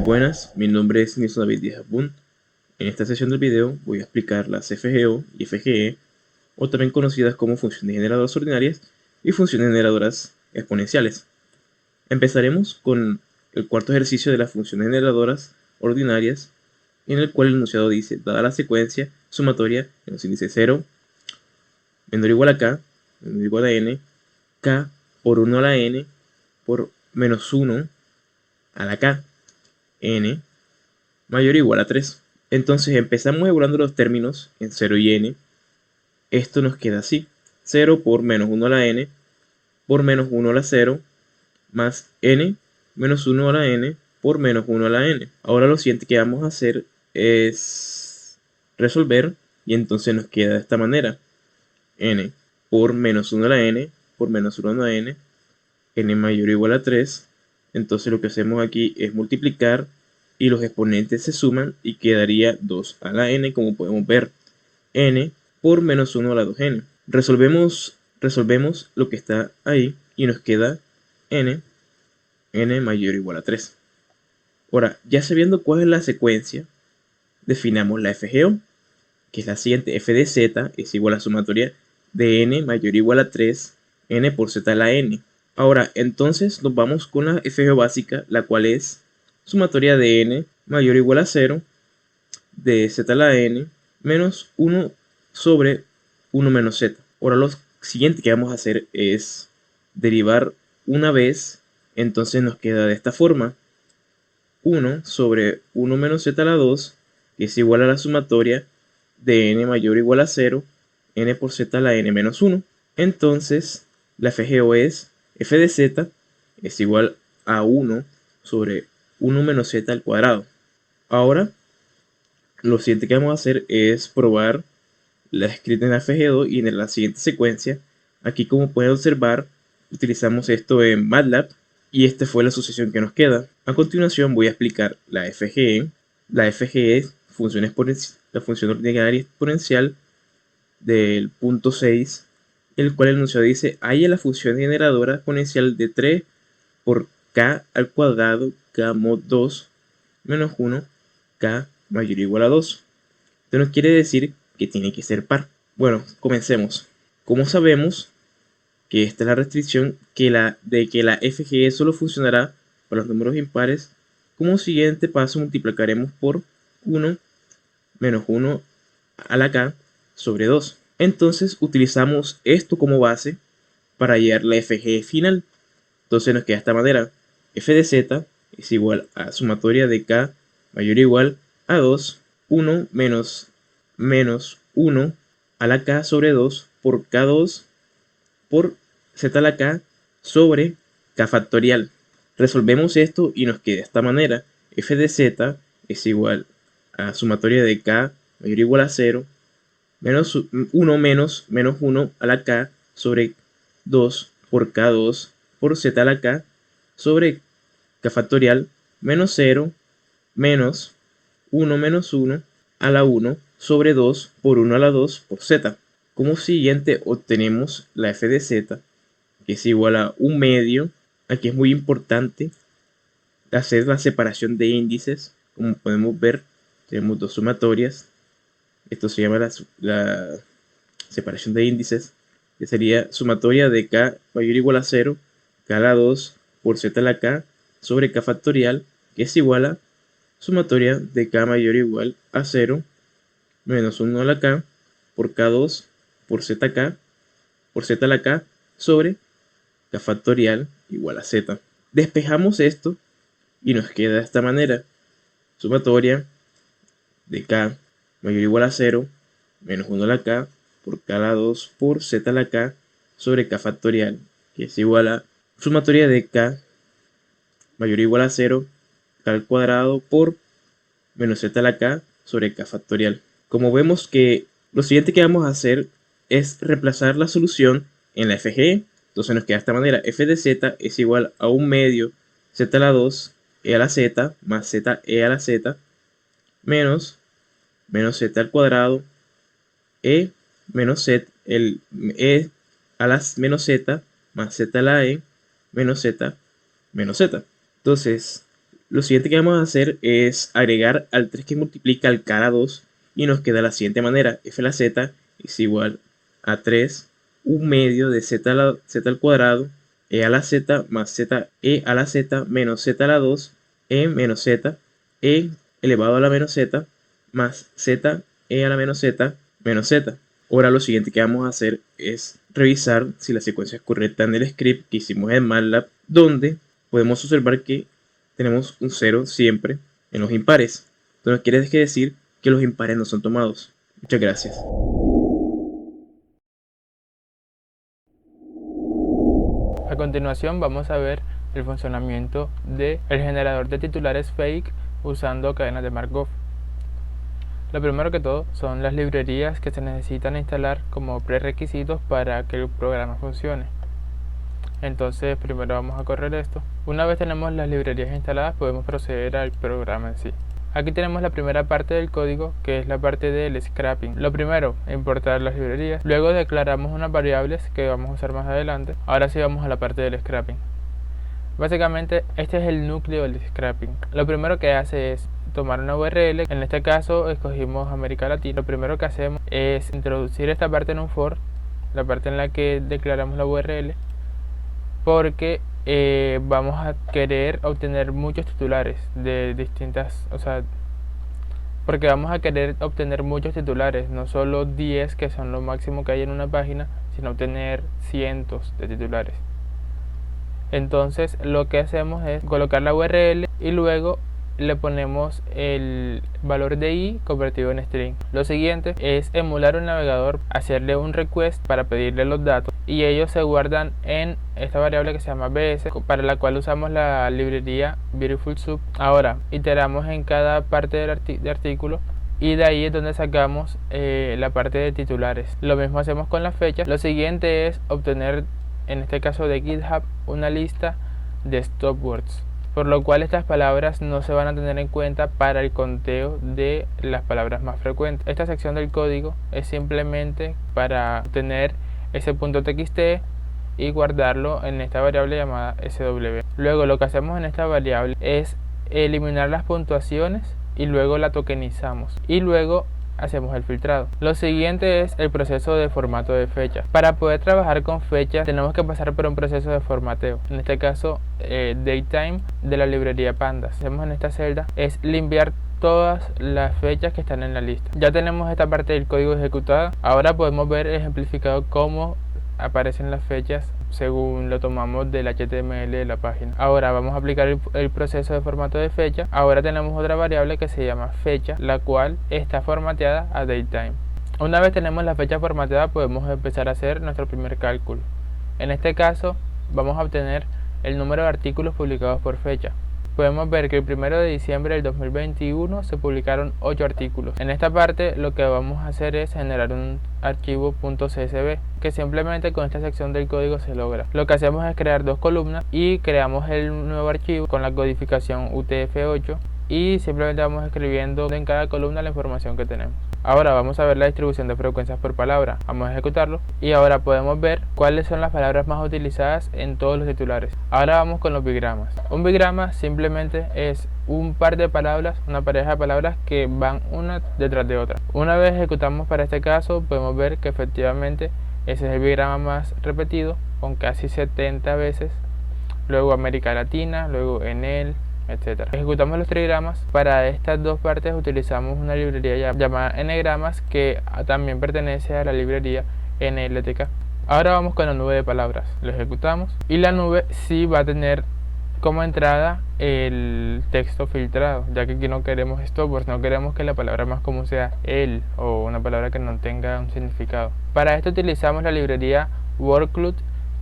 buenas, mi nombre es Nilson David Díaz Abun. En esta sesión del video voy a explicar las FGO y FGE, o también conocidas como funciones generadoras ordinarias y funciones generadoras exponenciales. Empezaremos con el cuarto ejercicio de las funciones generadoras ordinarias, en el cual el enunciado dice: dada la secuencia sumatoria en los índices 0, menor o igual a k, menor o igual a n, k por 1 a la n por menos 1 a la k, n mayor o igual a 3. Entonces empezamos evaluando los términos en 0 y n. Esto nos queda así: 0 por menos 1 a la n por menos 1 a la 0 más n menos 1 a la n por menos 1 a la n. Ahora lo siguiente que vamos a hacer es resolver, y entonces nos queda de esta manera: n por menos 1 a la n por menos 1 a la n, n mayor o igual a 3. Entonces lo que hacemos aquí es multiplicar y los exponentes se suman y quedaría 2 a la n, como podemos ver, n por menos 1 a la 2n. Resolvemos lo que está ahí y nos queda n mayor o igual a 3. Ahora, ya sabiendo cuál es la secuencia, definamos la FGO, que es la siguiente: f de z es igual a la sumatoria de n mayor o igual a 3, n por z a la n. Ahora, entonces nos vamos con la FGO básica, la cual es sumatoria de n mayor o igual a 0 de z a la n menos 1 sobre 1 menos z. Ahora lo siguiente que vamos a hacer es derivar una vez, entonces nos queda de esta forma: 1 sobre 1 menos z a la 2, que es igual a la sumatoria de n mayor o igual a 0, n por z a la n menos 1. Entonces la FGO es f de z es igual a 1 sobre 1 menos z al cuadrado. Ahora lo siguiente que vamos a hacer es probar la escrita en la FGO y en la siguiente secuencia. Aquí, como pueden observar, utilizamos esto en MATLAB y esta fue la sucesión que nos queda. A continuación voy a explicar la FGE. La FGE es la función ordinaria exponencial del punto 6, el cual el enunciado dice: haya la función generadora exponencial de 3 por k al cuadrado k mod 2 menos 1 k mayor o igual a 2. Esto nos quiere decir que tiene que ser par. Bueno, comencemos. Como sabemos que esta es la restricción de que la FGE solo funcionará para los números impares, como siguiente paso multiplicaremos por 1 menos 1 a la k sobre 2. Entonces utilizamos esto como base para hallar la FGE final. Entonces nos queda de esta manera: f de z es igual a sumatoria de k mayor o igual a 2, 1 menos 1 a la k sobre 2 por k2 por z a la k sobre k factorial. Resolvemos esto y nos queda de esta manera: f de z es igual a sumatoria de k mayor o igual a 0 menos 1 menos 1 a la k sobre 2 por k2 por z a la k sobre k factorial menos 0 menos 1 menos 1 a la 1 sobre 2 por 1 a la 2 por z. Como siguiente obtenemos la f de z, que es igual a 1 medio. Aquí es muy importante hacer la separación de índices. Como podemos ver, tenemos dos sumatorias. Esto se llama la separación de índices, que sería sumatoria de k mayor o igual a 0, k a la 2 por z a la k sobre k factorial, que es igual a sumatoria de k mayor o igual a 0 menos 1 a la k por k2 por zk por z a la k sobre k factorial igual a z. Despejamos esto y nos queda de esta manera: sumatoria de k mayor o igual a 0 menos 1 a la k por k a la 2 por z a la k sobre k factorial, que es igual a sumatoria de k mayor o igual a 0 k al cuadrado por menos z a la k sobre k factorial. Como vemos que lo siguiente que vamos a hacer es reemplazar la solución en la FGE. Entonces nos queda de esta manera: f de z es igual a 1 medio z a la 2 e a la z más z e a la z menos z al cuadrado e menos z, el e a la menos z más z a la e menos z menos z. Entonces Lo siguiente que vamos a hacer es agregar al 3 que multiplica al k a la 2 y nos queda de la siguiente manera: f a la z es igual a 3 un medio de z al cuadrado e a la z más z e a la z menos z a la 2 e menos z e elevado a la menos z más z e a la menos z menos z. Ahora lo siguiente que vamos a hacer es revisar si la secuencia es correcta en el script que hicimos en MATLAB, donde podemos observar que tenemos un 0 siempre en los impares. Esto no quiere decir que los impares no son tomados. Muchas gracias. A continuación vamos a ver el funcionamiento del generador de titulares fake usando cadenas de Markov. Lo primero que todo son las librerías que se necesitan instalar como prerequisitos para que el programa funcione. Entonces primero vamos a correr esto. Una vez tenemos las librerías instaladas, podemos proceder al programa en sí. Aquí tenemos la primera parte del código, que es la parte del scrapping. Lo primero, importar las librerías. Luego declaramos unas variables que vamos a usar más adelante. Ahora sí vamos a la parte del scrapping. Básicamente este es el núcleo del scrapping. Lo primero que hace es tomar una URL. En este caso escogimos América Latina. Lo primero que hacemos es introducir esta parte en un for, la parte en la que declaramos la URL, porque vamos a querer obtener muchos titulares de distintas, porque vamos a querer obtener muchos titulares, no solo 10 que son lo máximo que hay en una página, sino obtener cientos de titulares. Entonces lo que hacemos es colocar la URL y luego le ponemos el valor de i convertido en string. Lo siguiente es emular un navegador, hacerle un request para pedirle los datos, y ellos se guardan en esta variable que se llama bs, para la cual usamos la librería Beautiful Soup. Ahora iteramos en cada parte del artículo, y de ahí es donde sacamos la parte de titulares. Lo mismo hacemos con las fechas. Lo siguiente es obtener, en este caso de GitHub, una lista de stopwords, por lo cual estas palabras no se van a tener en cuenta para el conteo de las palabras más frecuentes. Esta sección del código es simplemente para obtener ese .txt y guardarlo en esta variable llamada sw. Luego lo que hacemos en esta variable es eliminar las puntuaciones y luego la tokenizamos y luego hacemos el filtrado. Lo siguiente es el proceso de formato de fechas. Para poder trabajar con fechas tenemos que pasar por un proceso de formateo, en este caso datetime de la librería pandas. Lo que hacemos en esta celda es limpiar todas las fechas que están en la lista. Ya tenemos esta parte del código ejecutada. Ahora podemos ver ejemplificado cómo aparecen las fechas según lo tomamos del HTML de la página. Ahora vamos a aplicar el proceso de formato de fecha. Ahora tenemos otra variable que se llama fecha, la cual está formateada a datetime. Una vez tenemos la fecha formateada, podemos empezar a hacer nuestro primer cálculo. En este caso vamos a obtener el número de artículos publicados por fecha. Podemos ver que el 1 de diciembre del 2021 se publicaron 8 artículos. En esta parte lo que vamos a hacer es generar un archivo .csv, que simplemente con esta sección del código se logra. Lo que hacemos es crear dos columnas y creamos el nuevo archivo con la codificación UTF-8 y simplemente vamos escribiendo en cada columna la información que tenemos. Ahora vamos a ver la distribución de frecuencias por palabra. Vamos a ejecutarlo y ahora podemos ver cuáles son las palabras más utilizadas en todos los titulares. Ahora vamos con los bigramas. Un bigrama simplemente es un par de palabras, una pareja de palabras que van una detrás de otra. Una vez ejecutamos para este caso, podemos ver que efectivamente ese es el bigrama más repetido, con casi 70 veces. Luego América Latina, luego Enel, etc. Ejecutamos los trigramas. Para estas dos partes utilizamos una librería llamada ngramas, que también pertenece a la librería NLTK. Ahora vamos con la nube de palabras. Lo ejecutamos y la nube sí va a tener como entrada el texto filtrado, ya que aquí no queremos esto, pues no queremos que la palabra más común sea el o una palabra que no tenga un significado. Para esto utilizamos la librería Wordclut,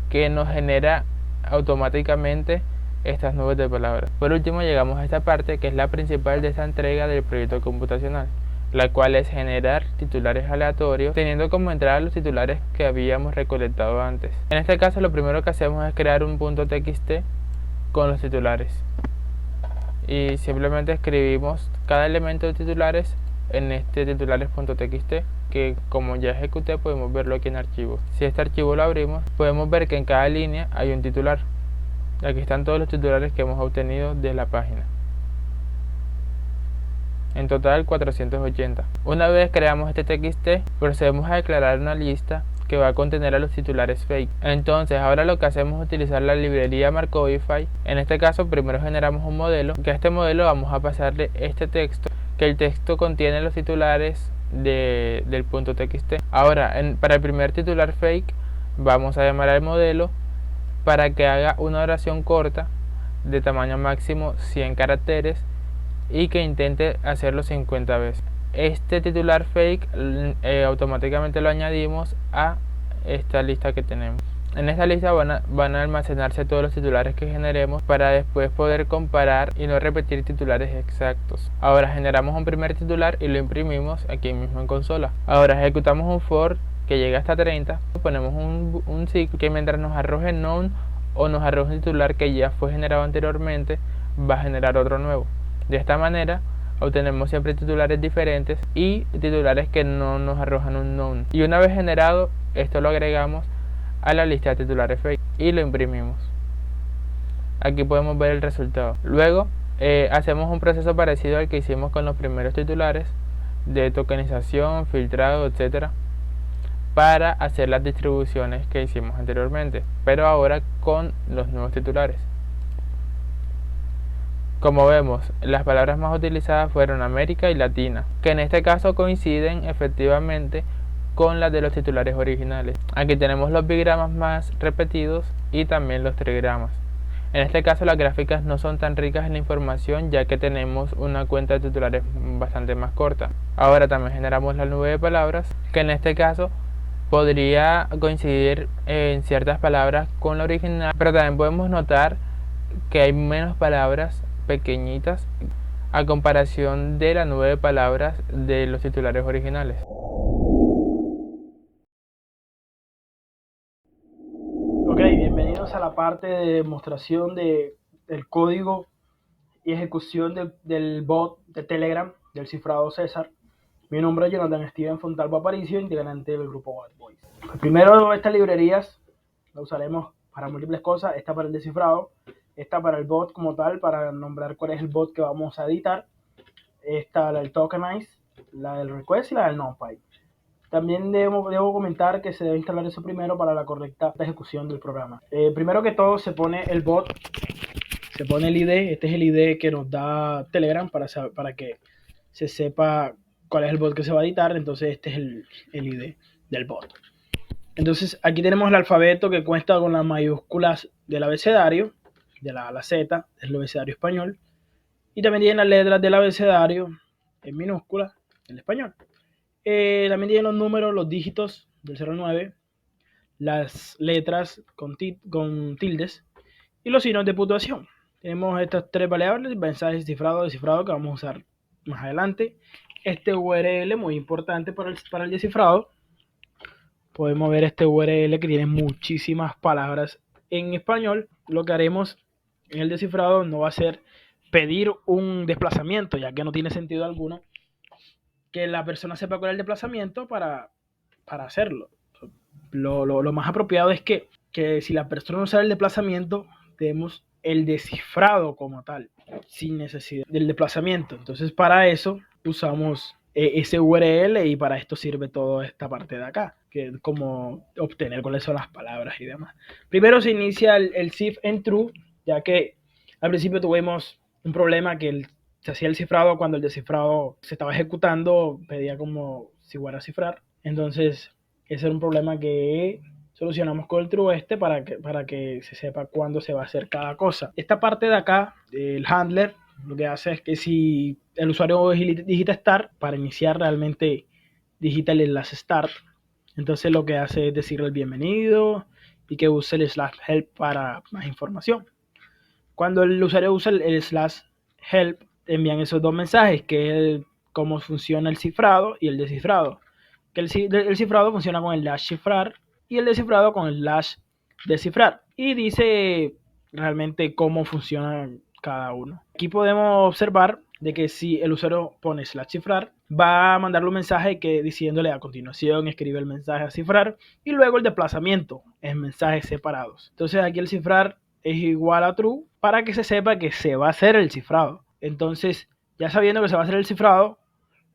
que nos genera automáticamente estas nubes de palabras. Por último llegamos a esta parte que es la principal de esta entrega del proyecto computacional, la cual es generar titulares aleatorios teniendo como entrada los titulares que habíamos recolectado antes. En este caso lo primero que hacemos es crear un .txt con los titulares y simplemente escribimos cada elemento de titulares en este titulares.txt, que como ya ejecuté podemos verlo aquí en archivos. Si este archivo lo abrimos podemos ver que en cada línea hay un titular. Aquí están todos los titulares que hemos obtenido de la página. En total 480. Una vez creamos este TXT, procedemos a declarar una lista que va a contener a los titulares fake. Entonces ahora lo que hacemos es utilizar la librería Markovify. En este caso primero generamos un modelo, que a este modelo vamos a pasarle este texto, que el texto contiene los titulares del punto TXT. Ahora para el primer titular fake vamos a llamar al modelo para que haga una oración corta de tamaño máximo 100 caracteres y que intente hacerlo 50 veces. Este titular fake automáticamente lo añadimos a esta lista que tenemos. En esta lista van a almacenarse todos los titulares que generemos para después poder comparar y no repetir titulares exactos. Ahora generamos un primer titular y lo imprimimos aquí mismo en consola. Ahora ejecutamos un for que llega hasta 30, ponemos un ciclo que mientras nos arroje none o nos arroje un titular que ya fue generado anteriormente, va a generar otro nuevo. De esta manera obtenemos siempre titulares diferentes y titulares que no nos arrojan un none. Y una vez generado, esto lo agregamos a la lista de titulares fake y lo imprimimos. Aquí podemos ver el resultado. Luego hacemos un proceso parecido al que hicimos con los primeros titulares de tokenización, filtrado, etcétera, para hacer las distribuciones que hicimos anteriormente, pero ahora con los nuevos titulares. Como vemos, las palabras más utilizadas fueron América y Latina, que en este caso coinciden efectivamente con las de los titulares originales. Aquí tenemos los bigramas más repetidos y también los trigramas. En este caso las gráficas no son tan ricas en la información, ya que tenemos una cuenta de titulares bastante más corta. Ahora también generamos la nube de palabras, que en este caso podría coincidir en ciertas palabras con la original, pero también podemos notar que hay menos palabras pequeñitas a comparación de la nube de palabras de los titulares originales. Ok, bienvenidos a la parte de demostración del código y ejecución del bot de Telegram del cifrado César. Mi nombre es Jonathan Steven Fontalvo Aparicio, integrante del grupo Bad Boys. Primero, estas librerías las usaremos para múltiples cosas. Esta para el descifrado, esta para el bot como tal, para nombrar cuál es el bot que vamos a editar. Esta la del tokenize, la del request y la del numpy. También debo comentar que se debe instalar eso primero para la correcta ejecución del programa. Primero que todo se pone el bot, se pone el ID. Este es el ID que nos da Telegram para que se sepa cuál es el bot que se va a editar. Entonces este es el ID del bot. Entonces aquí tenemos el alfabeto que cuenta con las mayúsculas del abecedario, de la A a la Z, es el abecedario español. Y también tienen las letras del abecedario en minúsculas, en español. También tienen los números, los dígitos del 0 al 9, las letras con tildes y los signos de puntuación. Tenemos estas tres variables, mensaje descifrado, descifrado, que vamos a usar más adelante. Este URL muy importante para el descifrado. Podemos ver este URL que tiene muchísimas palabras en español. Lo que haremos en el descifrado no va a ser pedir un desplazamiento, ya que no tiene sentido alguno que la persona sepa cuál es el desplazamiento para hacerlo. Lo más apropiado es que si la persona no sabe el desplazamiento, tenemos el descifrado como tal, sin necesidad del desplazamiento. Entonces para eso usamos ese URL y para esto sirve toda esta parte de acá, que es como obtener cuáles son las palabras y demás. Primero se inicia el cif en true, ya que al principio tuvimos un problema que se hacía el cifrado cuando el descifrado se estaba ejecutando, pedía como si fuera a cifrar. Entonces ese era un problema que solucionamos con el true para que se sepa cuándo se va a hacer cada cosa. Esta parte de acá, el handler, lo que hace es que si el usuario digita start, para iniciar realmente digita el enlace start. Entonces lo que hace es decirle el bienvenido y que use el /help para más información. Cuando el usuario usa el /help, envían esos dos mensajes, que es cómo funciona el cifrado y el descifrado. Que el cifrado funciona con el /cifrar y el descifrado con el /descifrar. Y dice realmente cómo funciona cada uno. Aquí podemos observar de que si el usuario pone /cifrar, va a mandarle un mensaje que diciéndole a continuación escribe el mensaje a cifrar y luego el desplazamiento en mensajes separados. Entonces aquí el cifrar es igual a true para que se sepa que se va a hacer el cifrado. Entonces Ya sabiendo que se va a hacer el cifrado,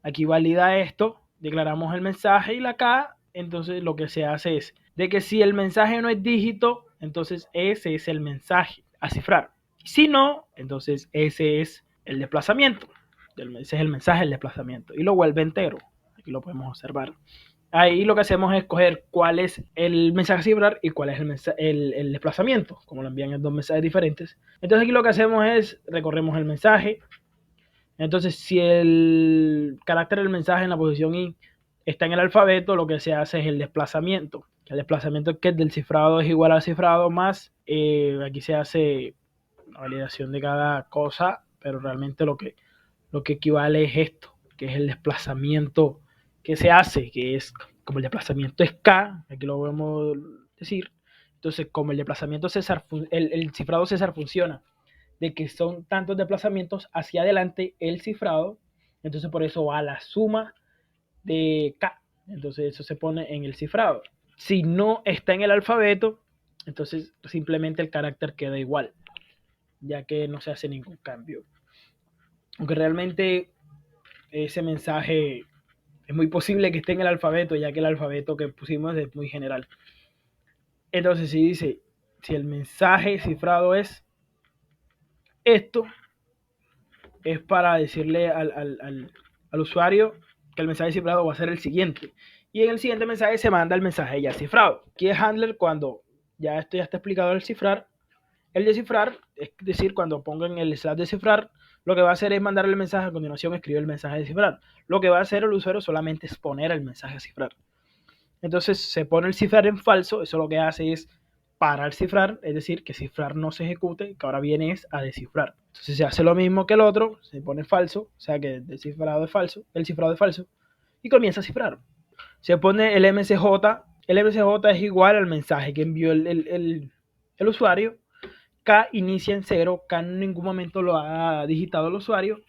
aquí valida esto, declaramos el mensaje y la K, entonces lo que se hace es de que si el mensaje no es dígito, entonces ese es el mensaje a cifrar. Si no, entonces ese es el desplazamiento. Ese es el mensaje, el desplazamiento. Y lo vuelve entero. Aquí lo podemos observar. Ahí lo que hacemos es escoger cuál es el mensaje a cifrar y cuál es el desplazamiento, como lo envían en dos mensajes diferentes. Entonces aquí lo que hacemos es recorremos el mensaje. Entonces, si el carácter del mensaje en la posición I está en el alfabeto, lo que se hace es el desplazamiento. El desplazamiento es que el del cifrado es igual al cifrado más, aquí se hace la validación de cada cosa, pero realmente lo que equivale es esto, que es el desplazamiento que se hace, que es como el desplazamiento es K, aquí lo podemos decir. Entonces, como el desplazamiento César, el cifrado César funciona de que son tantos desplazamientos hacia adelante el cifrado, entonces por eso va a la suma de K, entonces eso se pone en el cifrado. Si no está en el alfabeto, entonces simplemente el carácter queda igual, ya que no se hace ningún cambio. Aunque realmente ese mensaje es muy posible que esté en el alfabeto, ya que el alfabeto que pusimos es muy general. Entonces si dice, si el mensaje cifrado es esto, es para decirle al usuario que el mensaje cifrado va a ser el siguiente. Y en el siguiente mensaje se manda el mensaje ya cifrado. Aquí es handler cuando ya esto ya está explicado el cifrar. El descifrar, es decir, cuando pongan el slash descifrar, lo que va a hacer es mandar el mensaje, a continuación escribe el mensaje de cifrar. Lo que va a hacer el usuario solamente es poner el mensaje a cifrar. Entonces se pone el cifrar en falso, eso lo que hace es parar cifrar, es decir, que cifrar no se ejecute, que ahora viene es a descifrar. Entonces se hace lo mismo que el otro, se pone falso, o sea que el cifrado es falso, y comienza a cifrar. Se pone el MCJ es igual al mensaje que envió el usuario. K inicia en 0, K en ningún momento lo ha digitado el usuario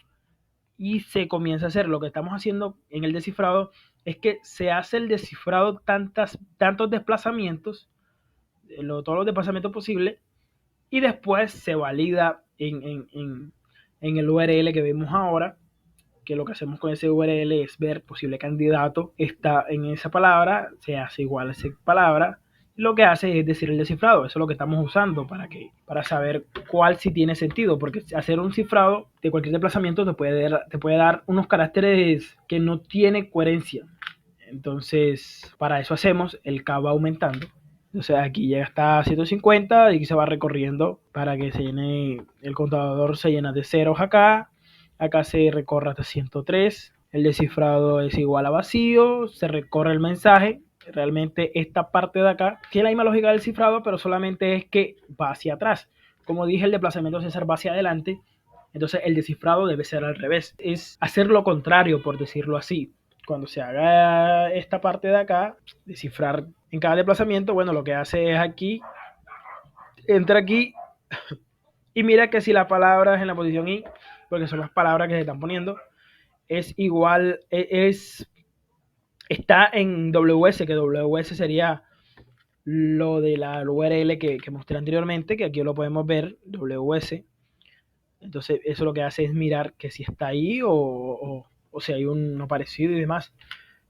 y se comienza a hacer. Lo que estamos haciendo en el descifrado es que se hace el descifrado tantos desplazamientos, todos los desplazamientos posibles, y después se valida en el URL que vemos ahora, que lo que hacemos con ese URL es ver posible candidato está en esa palabra, se hace igual a esa palabra, lo que hace es decir el descifrado. Eso es lo que estamos usando para saber cuál sí tiene sentido, porque hacer un cifrado de cualquier desplazamiento te puede dar unos caracteres que no tiene coherencia. Entonces, para eso hacemos el K va aumentando. O sea, aquí llega hasta 150 y aquí se va recorriendo para que se llene, el contador se llena de ceros acá se recorre hasta 103, el descifrado es igual a vacío, se recorre el mensaje. Realmente esta parte de acá tiene la misma lógica del cifrado, pero solamente es que va hacia atrás. Como dije, el desplazamiento César va hacia adelante, entonces el descifrado debe ser al revés. Es hacer lo contrario, por decirlo así. Cuando se haga esta parte de acá, descifrar en cada desplazamiento, bueno, lo que hace es aquí, entra aquí y mira que si la palabra es en la posición I, porque son las palabras que se están poniendo, es igual, está en WS, que WS sería lo de la URL que mostré anteriormente, que aquí lo podemos ver, WS. Entonces eso lo que hace es mirar que si está ahí o si hay uno parecido y demás.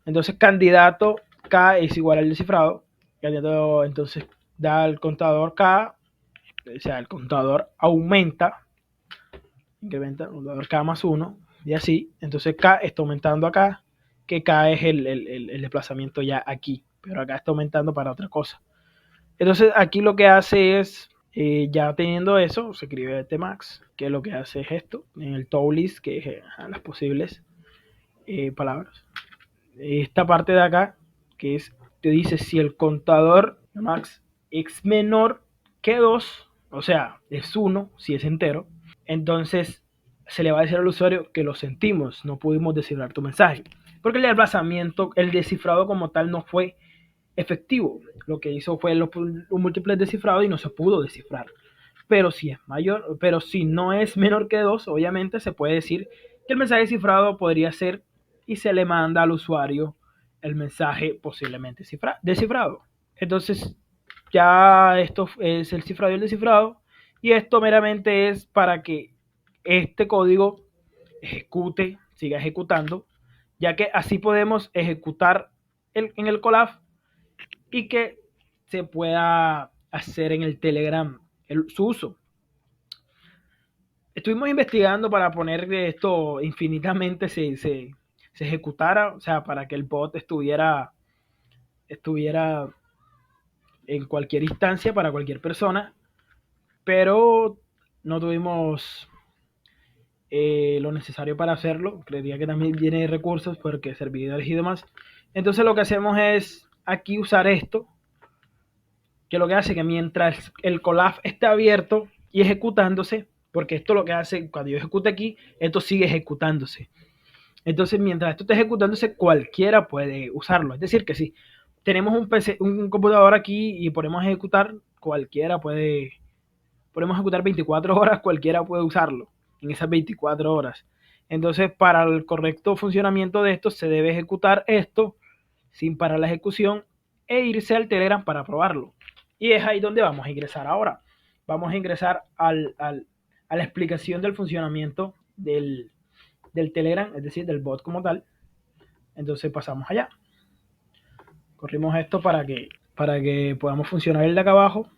Entonces candidato K es igual al descifrado, candidato entonces da el contador K, o sea, el contador aumenta, incrementa el contador K más 1 y así. Entonces K está aumentando acá, que K es el desplazamiento ya aquí, pero acá está aumentando para otra cosa. Entonces aquí lo que hace es, ya teniendo eso, se escribe tmax, que lo que hace es esto, en el toList, que es las posibles palabras. Esta parte de acá, que es, te dice si el contador max es menor que 2, o sea, es 1, si es entero, entonces se le va a decir al usuario que lo sentimos, no pudimos descifrar tu mensaje. Porque el desplazamiento, el descifrado como tal no fue efectivo. Lo que hizo fue los múltiples descifrados y no se pudo descifrar. Pero si es mayor, pero si no es menor que 2, obviamente se puede decir que el mensaje cifrado podría ser y se le manda al usuario el mensaje posiblemente descifrado. Entonces ya esto es el cifrado y el descifrado, y esto meramente es para que este código ejecute, siga ejecutando, ya que así podemos ejecutar en el Colab y que se pueda hacer en el Telegram su uso. Estuvimos investigando para poner que esto infinitamente se ejecutara, o sea, para que el bot estuviera en cualquier instancia para cualquier persona, pero no tuvimos lo necesario para hacerlo. Creería que también tiene recursos porque servidores y demás. Entonces lo que hacemos es aquí usar esto, que lo que hace que mientras el Colab esté abierto y ejecutándose, porque esto lo que hace, cuando yo ejecute aquí, esto sigue ejecutándose. Entonces, mientras esto esté ejecutándose, cualquiera puede usarlo. Es decir, que si tenemos un PC, un computador aquí y ponemos a ejecutar, cualquiera puede, podemos ejecutar 24 horas, cualquiera puede usarlo en esas 24 horas. Entonces, para el correcto funcionamiento de esto, se debe ejecutar esto sin parar la ejecución e irse al Telegram para probarlo. Y es ahí donde vamos a ingresar ahora. Vamos a ingresar a la explicación del funcionamiento del Telegram, es decir, del bot como tal. Entonces pasamos allá. Corrimos esto para que podamos funcionar el de acá abajo.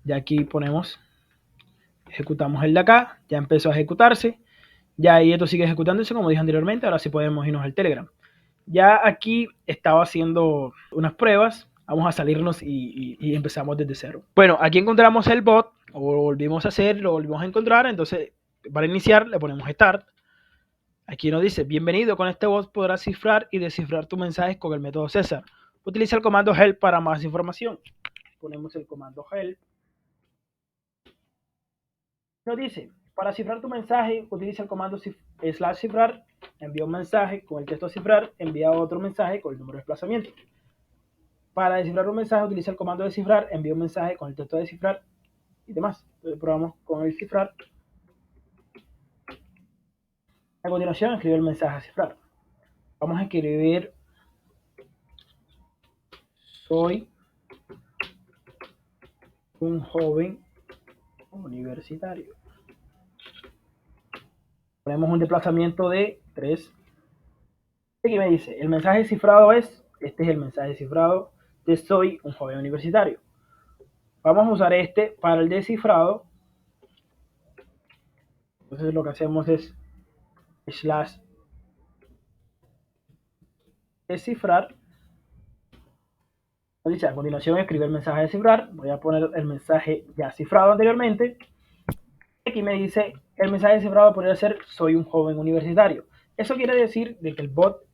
Ya aquí ponemos, ejecutamos el de acá, ya empezó a ejecutarse. Ya ahí esto sigue ejecutándose como dije anteriormente, ahora sí podemos irnos al Telegram. Ya aquí estaba haciendo unas pruebas, vamos a salirnos y empezamos desde cero. Bueno, aquí encontramos el bot, o volvimos a hacer, lo volvimos a encontrar, entonces para iniciar le ponemos Start. Aquí nos dice, bienvenido, con este bot podrás cifrar y descifrar tus mensajes con el método César. Utiliza el comando help para más información. Ponemos el comando help. Nos dice, para cifrar tu mensaje, utiliza el comando /cifrar, envía un mensaje con el texto cifrar, envía otro mensaje con el número de desplazamiento. Para descifrar un mensaje, utiliza el comando descifrar, envía un mensaje con el texto de cifrar y demás. Entonces probamos con el cifrar. A continuación, escribe el mensaje a cifrar. Vamos a escribir soy un joven universitario. Ponemos un desplazamiento de 3. Aquí me dice, el mensaje cifrado es, este es el mensaje cifrado de soy un joven universitario. Vamos a usar este para el descifrado. Entonces lo que hacemos es /descifrar. Dice, a continuación escribe el mensaje de cifrar. Voy a poner el mensaje ya cifrado anteriormente. Aquí me dice, el mensaje cifrado podría ser soy un joven universitario. Eso quiere decir de que el bot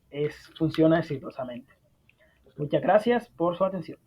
funciona exitosamente. Muchas gracias por su atención.